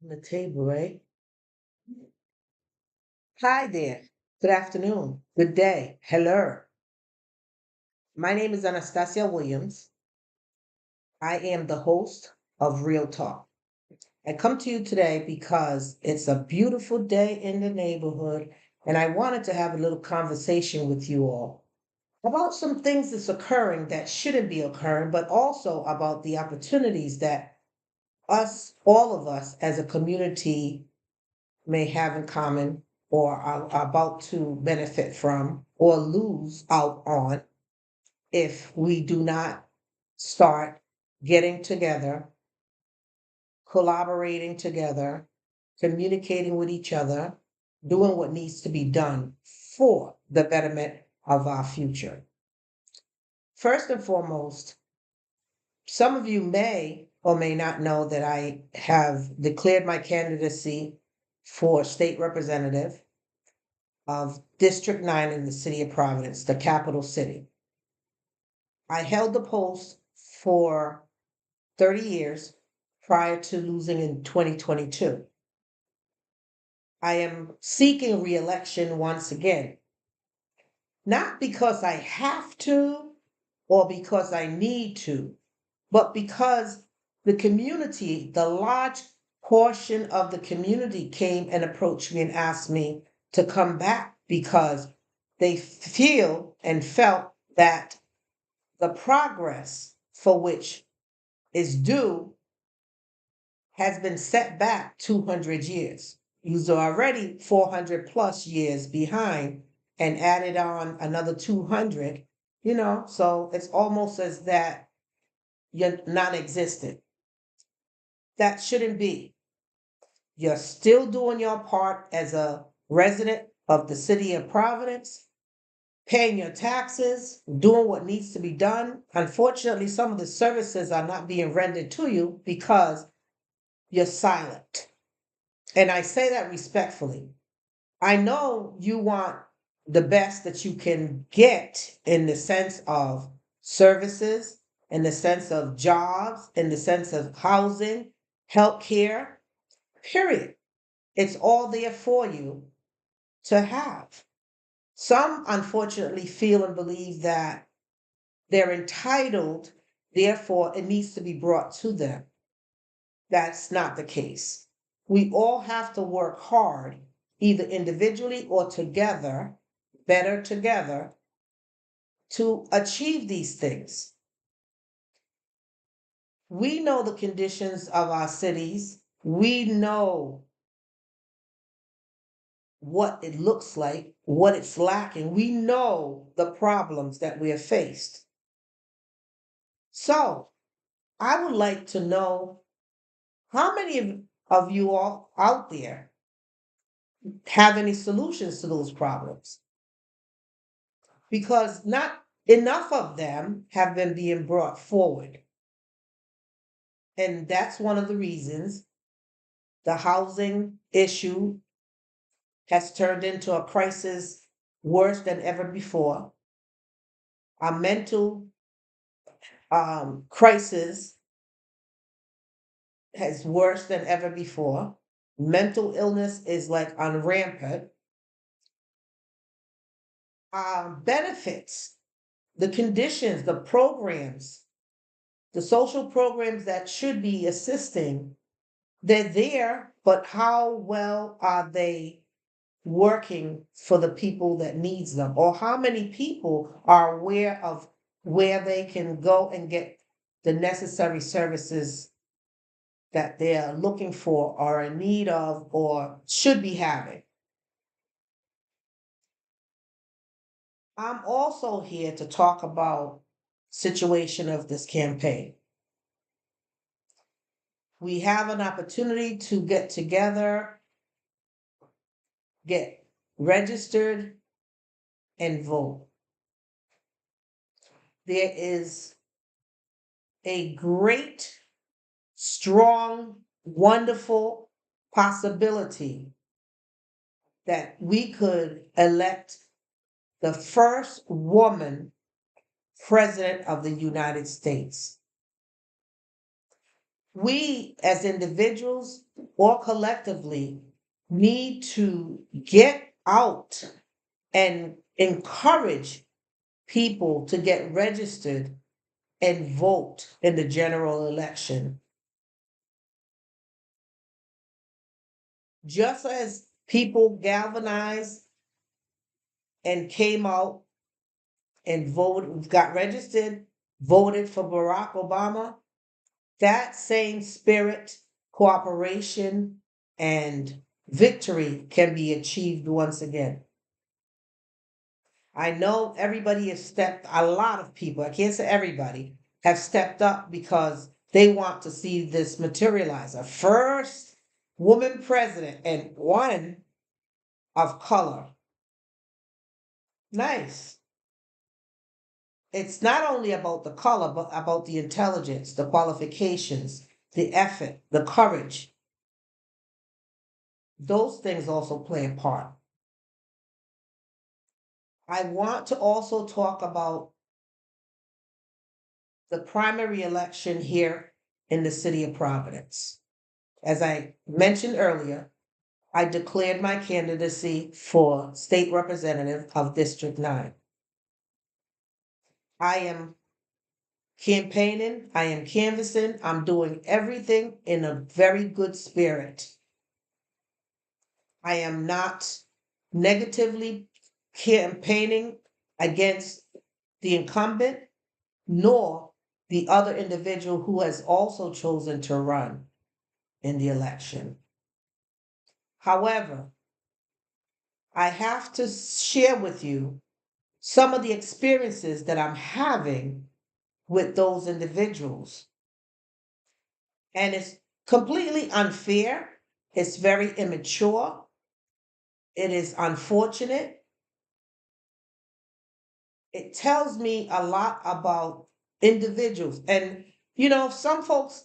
On the table, right? Hi there. Good afternoon. Good day. Hello. My name is Anastasia Williams. I am the host of Real Talk. I come to you today because it's a beautiful day in the neighborhood, and I wanted to have a little conversation with you all about some things that's occurring that shouldn't be occurring, but also about the opportunities that all of us as a community may have in common or are about to benefit from or lose out on if we do not start getting together, collaborating together, communicating with each other, doing what needs to be done for the betterment of our future. First and foremost, some of you may or may not know that I have declared my candidacy for state representative of District 9 in the city of Providence, the capital city. I held the post for 30 years prior to losing in 2022. I am seeking reelection once again, not because I have to or because I need to, but because the community, the large portion of the community came and approached me and asked me to come back because they feel and felt that the progress for which is due has been set back 200 years. You're already 400 plus years behind and added on another 200, so it's almost as that you're non-existent. That shouldn't be. You're still doing your part as a resident of the city of Providence, paying your taxes, doing what needs to be done. Unfortunately, some of the services are not being rendered to you because you're silent. And I say that respectfully. I know you want the best that you can get in the sense of services, in the sense of jobs, in the sense of housing, healthcare, period. It's all there for you to have. Some unfortunately feel and believe that they're entitled, therefore it needs to be brought to them. That's not the case. We all have to work hard, either individually or together, better together, to achieve these things. We know the conditions of our cities. We know what it looks like, what it's lacking. We know the problems that we have faced. So I would like to know how many of you all out there have any solutions to those problems? Because not enough of them have been being brought forward. And that's one of the reasons the housing issue has turned into a crisis worse than ever before. Our mental crisis is worse than ever before. Mental illness is like on rampant. Benefits, the conditions, the programs, the social programs that should be assisting, they're there, but how well are they working for the people that needs them? Or how many people are aware of where they can go and get the necessary services that they're looking for or in need of or should be having? I'm also here to talk about situation of this campaign. We have an opportunity to get together, get registered, and vote. There is a great, strong, wonderful possibility that we could elect the first woman president of the United States. we as individuals or collectively need to get out and encourage people to get registered and vote in the general election. Just as people galvanized and came out and voted, got registered, voted for Barack Obama, that same spirit, cooperation, and victory can be achieved once again. I know everybody has stepped, a lot of people, I can't say everybody, have stepped up because they want to see this materialize. A first woman president and one of color. Nice. It's not only about the color, but about the intelligence, the qualifications, the effort, the courage. Those things also play a part. I want to also talk about the primary election here in the city of Providence. As I mentioned earlier, I declared my candidacy for state representative of District 9. I am campaigning, I am canvassing, I'm doing everything in a very good spirit. I am not negatively campaigning against the incumbent, nor the other individual who has also chosen to run in the election. However, I have to share with you some of the experiences that I'm having with those individuals. And it's completely unfair. It's very immature. It is unfortunate. It tells me a lot about individuals. And, some folks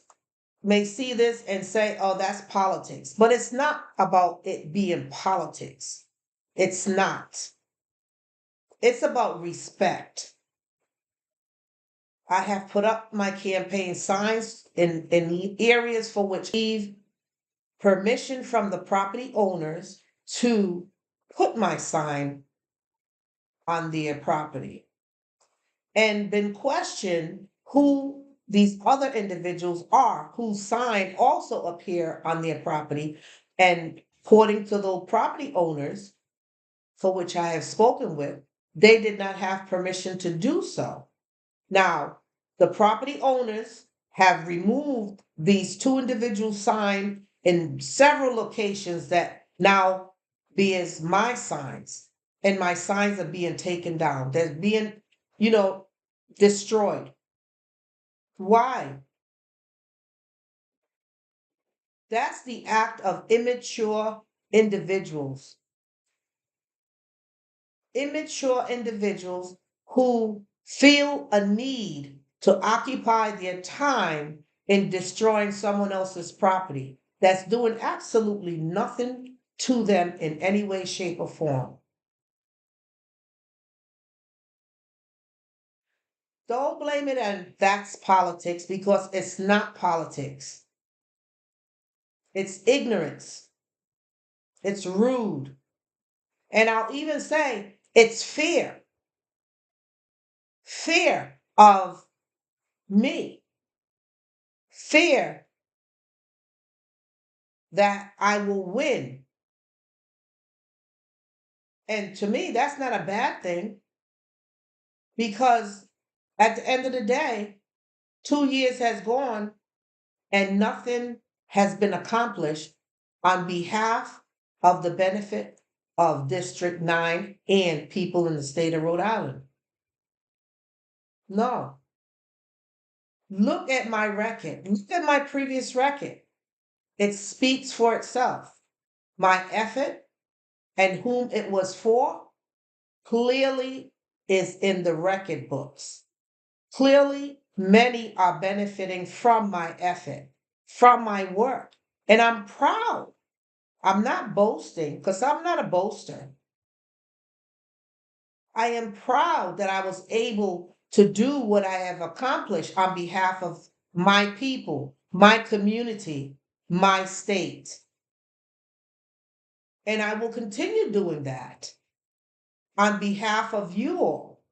may see this and say, oh, that's politics. But it's not about it being politics. It's not. It's about respect. I have put up my campaign signs in areas for which I receive permission from the property owners to put my sign on their property, and been questioned who these other individuals are whose sign also appear on their property. And according to the property owners for which I have spoken with, they did not have permission to do so. Now, the property owners have removed these two individuals' signs in several locations that now bears my signs, and my signs are being taken down. They're being, destroyed. Why? That's the act of immature individuals. Immature individuals who feel a need to occupy their time in destroying someone else's property that's doing absolutely nothing to them in any way, shape, or form. Don't blame it on that's politics, because it's not politics. It's ignorance. It's rude. And I'll even say it's fear. Fear of me. Fear that I will win. And to me, that's not a bad thing, because at the end of the day, 2 years has gone and nothing has been accomplished on behalf of the benefit of District 9 and people in the state of Rhode Island. No. Look at my record. Look at my previous record. It speaks for itself. My effort and whom it was for clearly is in the record books. Clearly, many are benefiting from my effort, from my work. And I'm proud. I'm not boasting, because I'm not a boaster. I am proud that I was able to do what I have accomplished on behalf of my people, my community, my state. And I will continue doing that on behalf of you all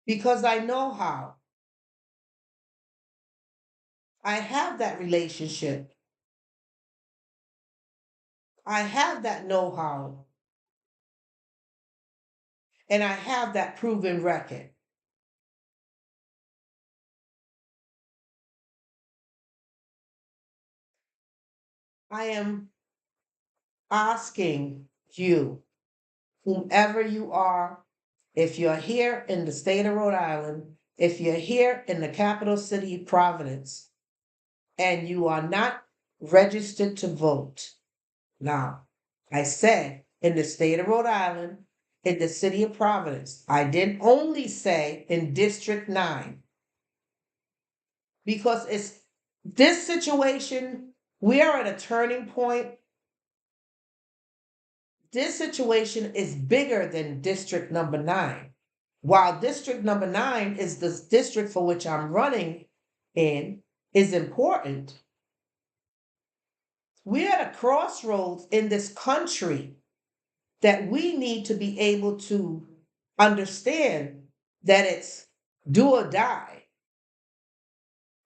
because I know how. I have that relationship. I have that know how. And I have that proven record. I am asking you, whomever you are, if you're here in the state of Rhode Island, if you're here in the capital city, Providence, and you are not registered to vote. Now, I said in the state of Rhode Island, in the city of Providence. I didn't only say in District 9 because it's this situation, we are at a turning point. This situation is bigger than District number 9. While District number 9 is the district for which I'm running in, is important. We're at a crossroads in this country that we need to be able to understand that it's do or die.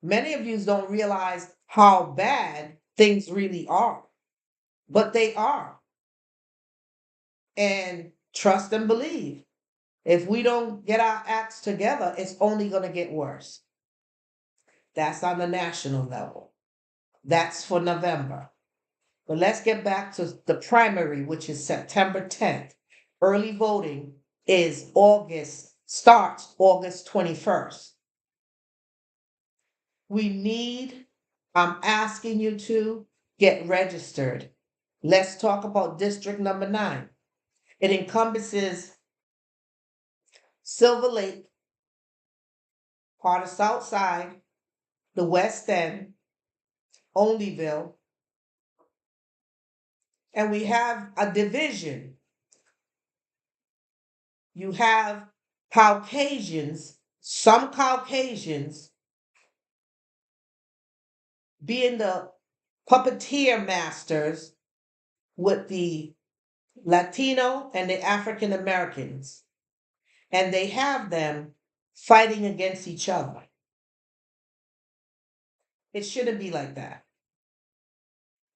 Many of you don't realize how bad things really are, but they are. And trust and believe. If we don't get our acts together, it's only going to get worse. That's on the national level. That's for November. But let's get back to the primary, which is September 10th. Early voting starts August 21st. I'm asking you to get registered. Let's talk about District number 9. It encompasses Silver Lake, part of South Side, the West End, Onlyville, and we have a division. You have Caucasians, some Caucasians being the puppeteer masters with the Latino and the African Americans. And they have them fighting against each other. It shouldn't be like that.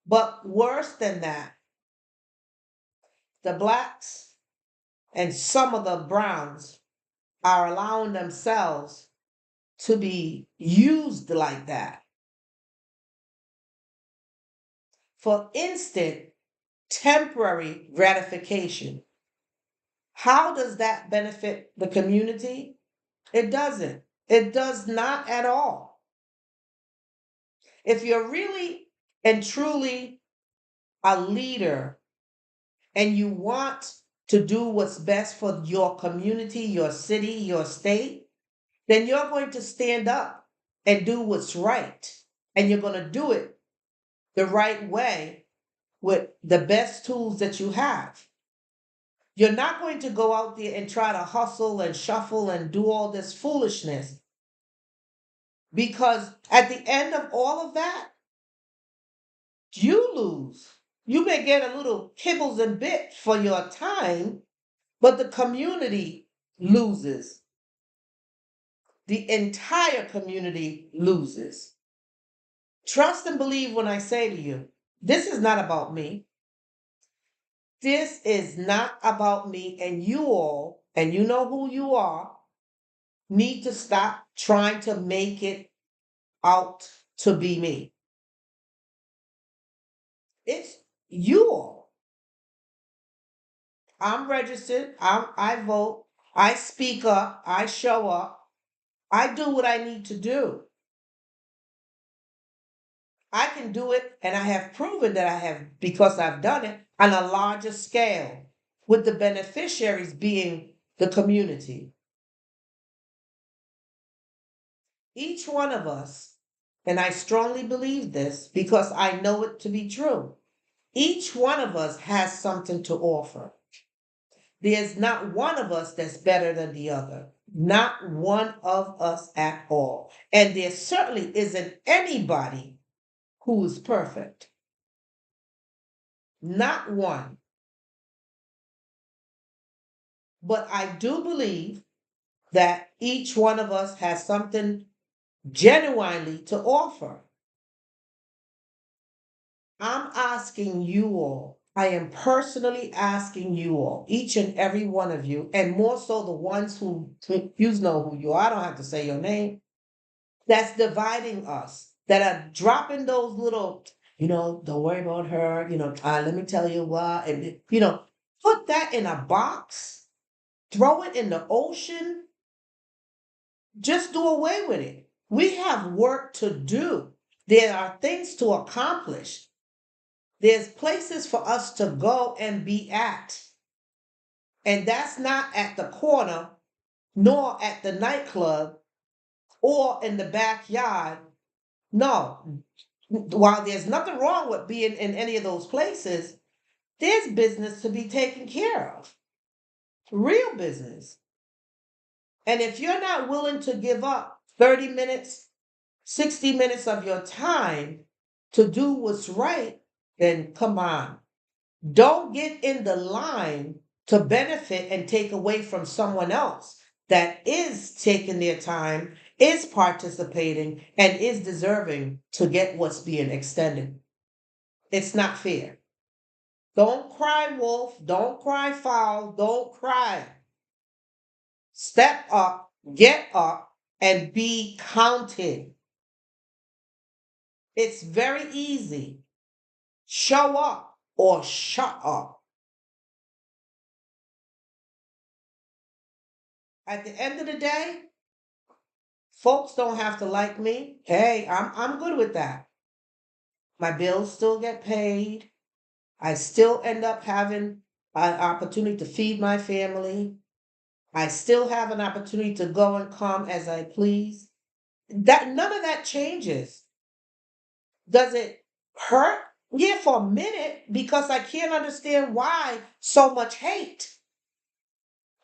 But worse than that, the blacks and some of the browns are allowing themselves to be used like that for instant, temporary gratification. How does that benefit the community? It doesn't. It does not at all. If you're really and truly a leader and you want to do what's best for your community, your city, your state, then you're going to stand up and do what's right. And you're going to do it the right way with the best tools that you have. You're not going to go out there and try to hustle and shuffle and do all this foolishness. Because at the end of all of that, you lose. You may get a little kibbles and bits for your time, but the community loses. The entire community loses. Trust and believe when I say to you, this is not about me. This is not about me, and you all, and you know who you are, need to stop trying to make it out to be me. It's you all. I'm registered, I vote, I speak up, I show up, I do what I need to do. I can do it, and I have proven that I have because I've done it on a larger scale, with the beneficiaries being the community. Each one of us, and I strongly believe this because I know it to be true, each one of us has something to offer. There's not one of us that's better than the other. Not one of us at all. And there certainly isn't anybody who is perfect. Not one. But I do believe that each one of us has something genuinely to offer. I'm asking you all, I am personally asking you all, each and every one of you, and more so the ones who you know who you are, I don't have to say your name, that's dividing us, that are dropping those little, don't worry about her, let me tell you what, and, put that in a box, throw it in the ocean, just do away with it. We have work to do. There are things to accomplish. There's places for us to go and be at. And that's not at the corner, nor at the nightclub, or in the backyard. No. While there's nothing wrong with being in any of those places, there's business to be taken care of. Real business. And if you're not willing to give up 30 minutes, 60 minutes of your time to do what's right, then come on. Don't get in the line to benefit and take away from someone else that is taking their time, is participating, and is deserving to get what's being extended. It's not fair. Don't cry wolf, don't cry foul, don't cry. Step up, get up, and be counted. It's very easy. Show up or shut up. At the end of the day, folks don't have to like me. Hey, I'm good with that. My bills still get paid. I still end up having an opportunity to feed my family. I still have an opportunity to go and come as I please. That none of that changes. Does it hurt? Yeah, for a minute, because I can't understand why so much hate.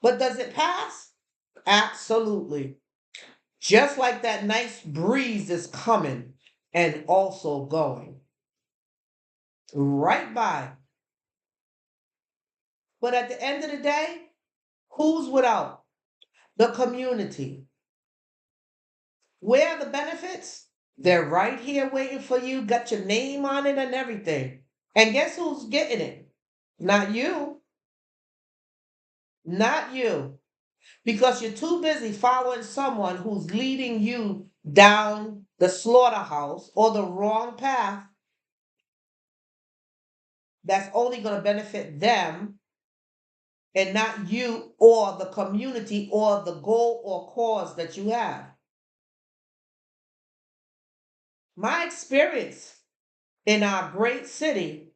But does it pass? Absolutely. Just like that nice breeze is coming and also going right by. But at the end of the day, who's without? The community. Where are the benefits? They're right here waiting for you, got your name on it and everything. And guess who's getting it? Not you. Not you. Because you're too busy following someone who's leading you down the slaughterhouse or the wrong path that's only going to benefit them and not you or the community or the goal or cause that you have. My experience in our great city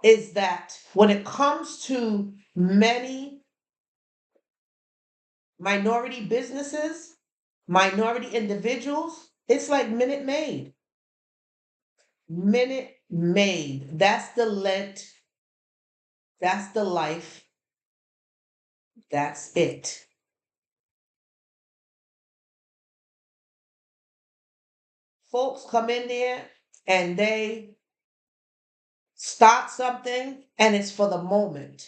is that when it comes to many minority businesses, minority individuals, it's like Minute Maid. Minute Maid. That's the Lent. That's the life. That's it. Folks come in there and they start something and it's for the moment.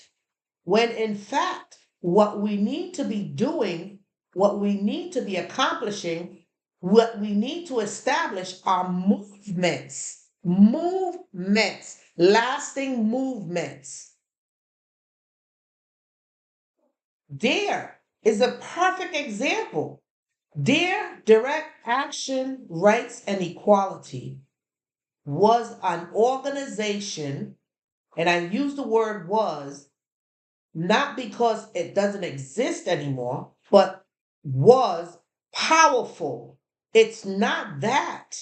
When in fact, what we need to be doing, what we need to be accomplishing, what we need to establish are movements, lasting movements. There is a perfect example. Their direct action, rights, and equality was an organization, and I use the word was not because it doesn't exist anymore, but was powerful. It's not that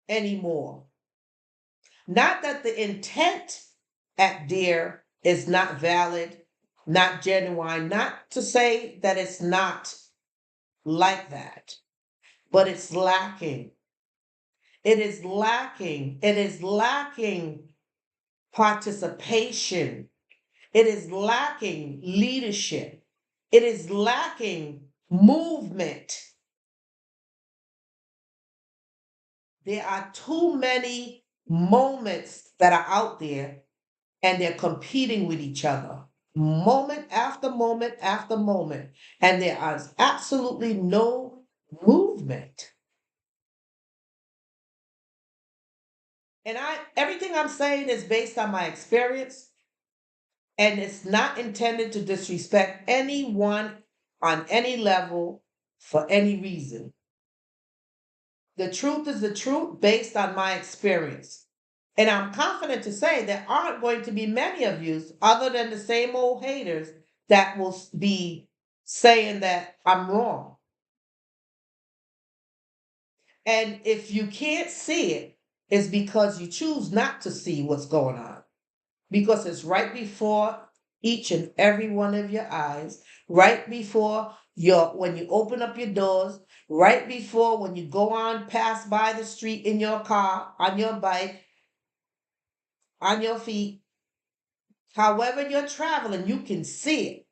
anymore. Not that the intent at there is not valid, not genuine, not to say that it's not like that, but it's lacking. It is lacking. It is lacking participation. It is lacking leadership. It is lacking movement. There are too many moments that are out there and they're competing with each other moment after moment after moment. And there is absolutely no movement. And everything I'm saying is based on my experience, and it's not intended to disrespect anyone on any level for any reason. The truth is the truth based on my experience. And I'm confident to say there aren't going to be many of you, other than the same old haters, that will be saying that I'm wrong. And if you can't see it, it's because you choose not to see what's going on. Because it's right before each and every one of your eyes, right before when you open up your doors, right before when you go on pass by the street in your car, on your bike, on your feet, however you're traveling, you can see it.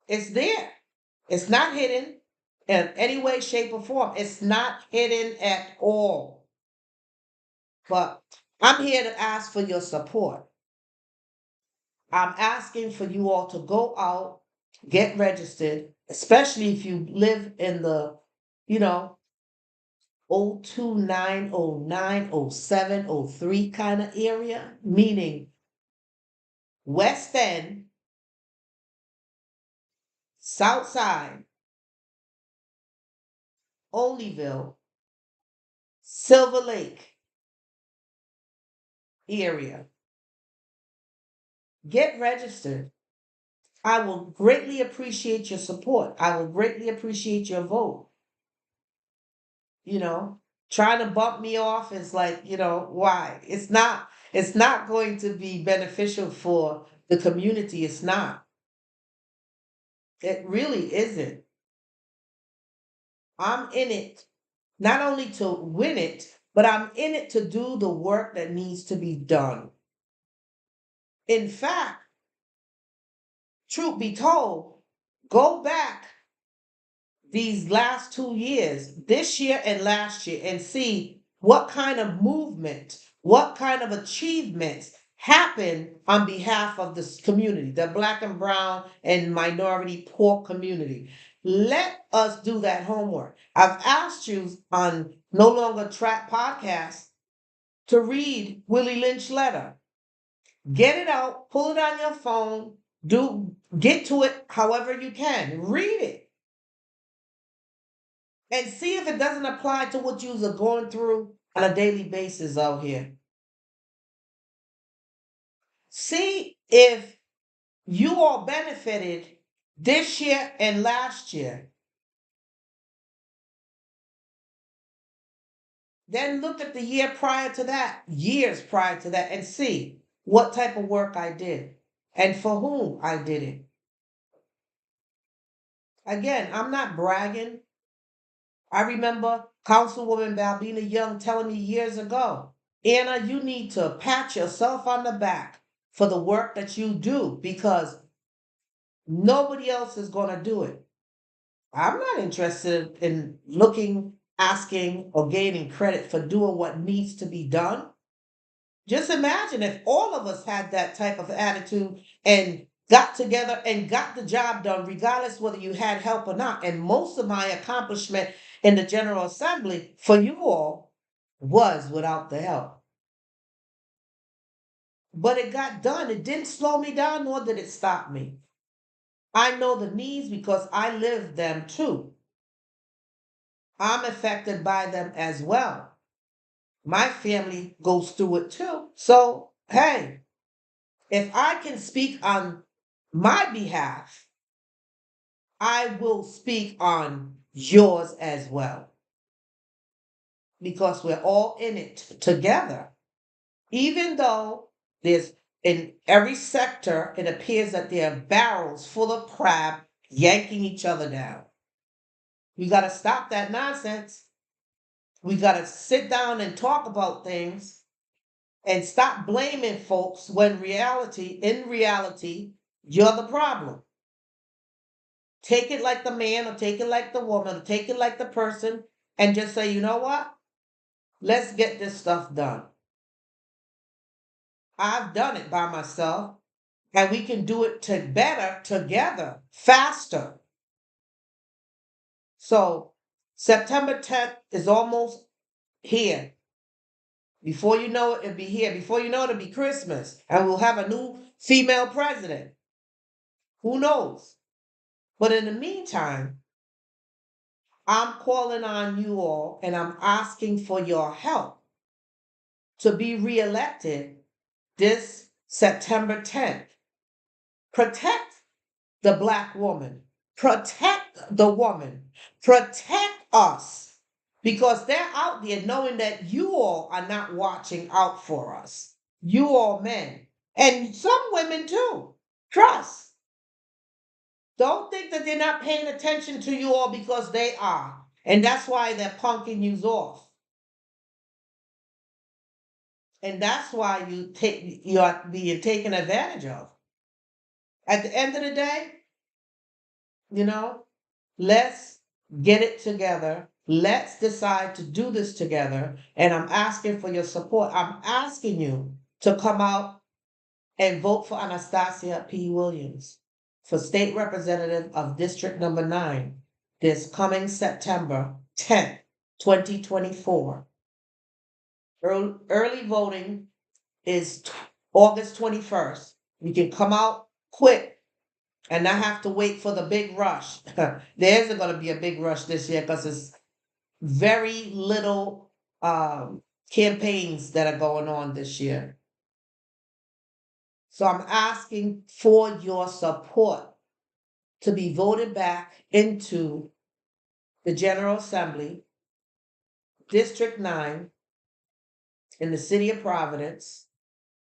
It's there. It's not hidden in any way, shape, or form. It's not hidden at all. But I'm here to ask for your support. I'm asking for you all to go out, get registered, especially if you live in the, you know, 029, 09, 07, 03 kind of area, meaning West End, South Side, Olneyville, Silver Lake area. Get registered. I will greatly appreciate your support. I will greatly appreciate your vote. You know, trying to bump me off is like, why? It's not going to be beneficial for the community. It's not. It really isn't. I'm in it not only to win it, but I'm in it to do the work that needs to be done. In fact, truth be told, go back these last 2 years, this year and last year, and see what kind of movement, what kind of achievements happened on behalf of this community, the Black and Brown and minority poor community. Let us do that homework. I've asked you on No Longer Trap podcast to read Willie Lynch letter. Get it out, pull it on your phone, get to it however you can. Read it and see if it doesn't apply to what you are going through on a daily basis out here. See if you all benefited this year and last year. Then look at the year prior to that, years prior to that, and see what type of work I did and for whom I did it. Again, I'm not bragging. I remember Councilwoman Balbina Young telling me years ago, Anna, you need to pat yourself on the back for the work that you do because nobody else is going to do it. I'm not interested in looking, asking, or gaining credit for doing what needs to be done. Just imagine if all of us had that type of attitude and got together and got the job done, regardless whether you had help or not. And most of my accomplishment in the General Assembly for you all was without the help. But it got done. It didn't slow me down, nor did it stop me. I know the needs because I live them too. I'm affected by them as well. My family goes through it too. So, hey, if I can speak on my behalf, I will speak on yours as well. Because we're all in it together. Even though there's in every sector, it appears that there are barrels full of crab yanking each other down. We got to stop that nonsense. We got to sit down and talk about things and stop blaming folks when in reality, you're the problem. take it like the man or take it like the woman or take it like the person and just say, you know what? Let's get this stuff done. I've done it by myself and we can do it better together, faster. So September 10th is almost here. Before you know it, it'll be here. Before you know it, it'll be Christmas. And we'll have a new female president. Who knows? But in the meantime, I'm calling on you all and I'm asking for your help to be reelected this September 10th. Protect the Black woman. Protect the woman. Protect us. Because they're out there knowing that you all are not watching out for us. You all men. And some women too. Trust. Don't think that they're not paying attention to you all because they are. And that's why they're punking you off. And that's why you're being taken advantage of. At the end of the day, you know, let's get it together. Let's decide to do this together. And I'm asking for your support. I'm asking you to come out and vote for Anastasia P. Williams for state representative of District Number 9 this coming September 10th, 2024. Early voting is August 21st. You can come out quick and not have to wait for the big rush. There isn't going to be a big rush this year because there's very little campaigns that are going on this year. So I'm asking for your support to be voted back into the General Assembly, District 9, in the city of Providence,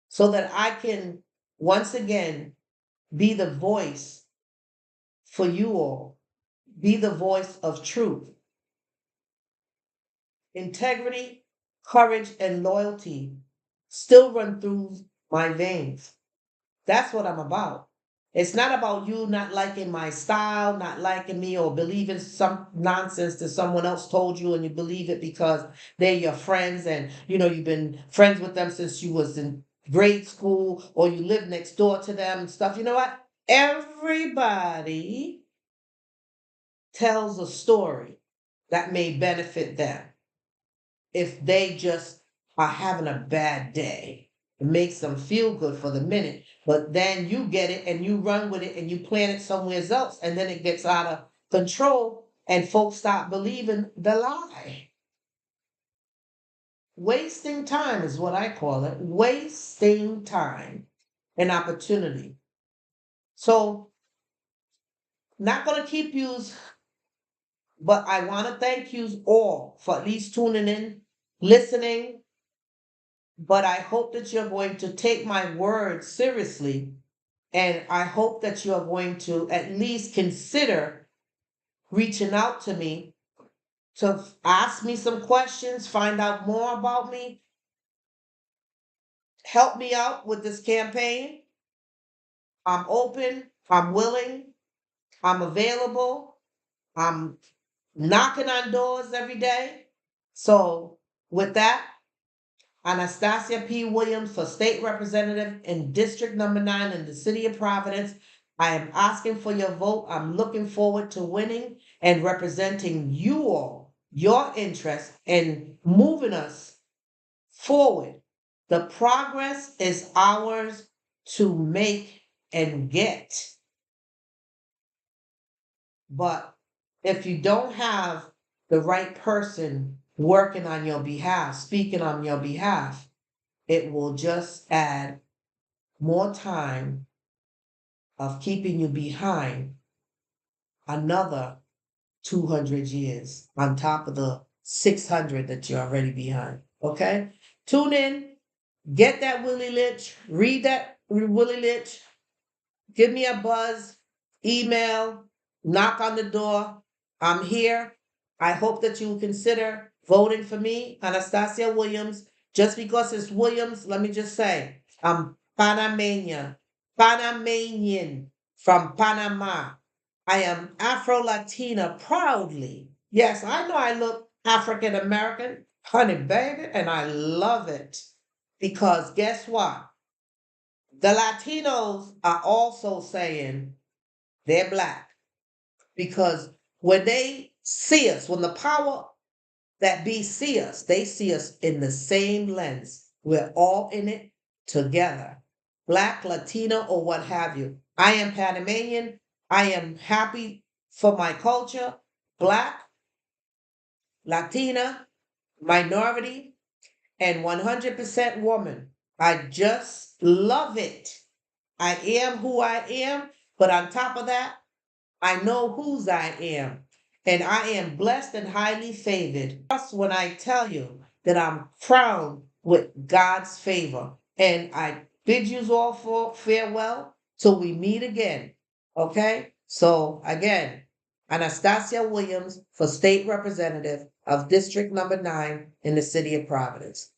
so that I can once again be the voice for you all, be the voice of truth. Integrity, courage, and loyalty still run through my veins. That's what I'm about. It's not about you not liking my style, not liking me, or believing some nonsense that someone else told you and you believe it because they're your friends and you've been friends with them since you was in grade school or you live next door to them and stuff. You know what? Everybody tells a story that may benefit them if they just are having a bad day. It makes them feel good for the minute, but then you get it and you run with it and you plant it somewhere else, and then it gets out of control and folks stop believing the lie. Wasting time is what I call it. Wasting time and opportunity. So, not going to keep you, but I want to thank you all for at least tuning in, listening. But I hope that you're going to take my words seriously. And I hope that you are going to at least consider reaching out to me to ask me some questions, find out more about me, help me out with this campaign. I'm open, I'm willing, I'm available, I'm knocking on doors every day. So, with that, Anastasia P. Williams for state representative in District Number 9 in the city of Providence. I am asking for your vote. I'm looking forward to winning and representing you all, your interest in moving us forward. The progress is ours to make and get. But if you don't have the right person working on your behalf, speaking on your behalf, it will just add more time of keeping you behind another 200 years on top of the 600 that you're already behind. Okay? Tune in, get that Willie Lynch, read that Willie Lynch, give me a buzz, email, knock on the door. I'm here. I hope that you will consider voting for me, Anastasia Williams. Just because it's Williams, let me just say, I'm Panamanian from Panama. I am Afro-Latina proudly. Yes, I know I look African American, honey baby, and I love it because guess what? The Latinos are also saying they're Black because when they see us, when the power that be see us, they see us in the same lens. We're all in it together, Black, Latino, or what have you. I am Panamanian. I am happy for my culture, Black, Latina, minority, and 100% woman. I just love it. I am who I am, but on top of that, I know whose I am, and I am blessed and highly favored. Trust when I tell you that I'm crowned with God's favor, and I bid you all for farewell till we meet again. Okay? So again, Anastasia Williams for State Representative of District Number 9 in the City of Providence.